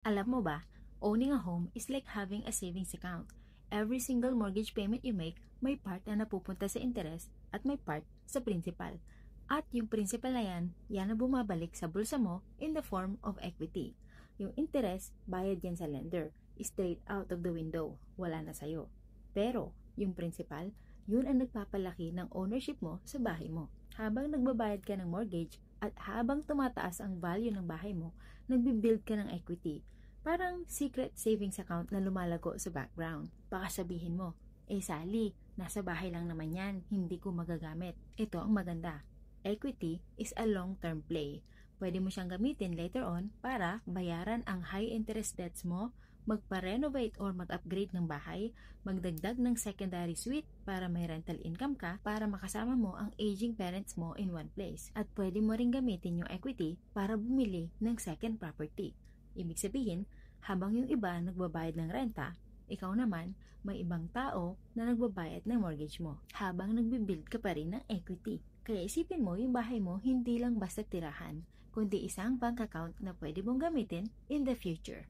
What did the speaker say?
Alam mo ba, owning a home is like having a savings account. Every single mortgage payment you make, may part na napupunta sa interest at may part sa principal. At yung principal na yan na bumabalik sa bulsa mo in the form of equity. Yung interest, bayad yan sa lender. Straight out of the window. Wala na sa'yo. Pero, yung principal, yun ang nagpapalaki ng ownership mo sa bahay mo. Habang nagbabayad ka ng mortgage at habang tumataas ang value ng bahay mo, nagbibuild ka ng equity. Parang secret savings account na lumalago sa background. Baka sabihin mo, Sally, nasa bahay lang naman yan, hindi ko magagamit. Ito ang maganda. Equity is a long-term play. Pwede mo siyang gamitin later on para bayaran ang high interest debts mo, magpa-renovate or mag-upgrade ng bahay, magdagdag ng secondary suite para may rental income ka para makasama mo ang aging parents mo in one place. At pwede mo rin gamitin yung equity para bumili ng second property. Ibig sabihin, habang yung iba nagbabayad ng renta, ikaw naman may ibang tao na nagbabayad ng mortgage mo habang nagbibuild ka pa rin ng equity. Kaya isipin mo yung bahay mo hindi lang basta tirahan, kundi isang bank account na pwede mong gamitin in the future.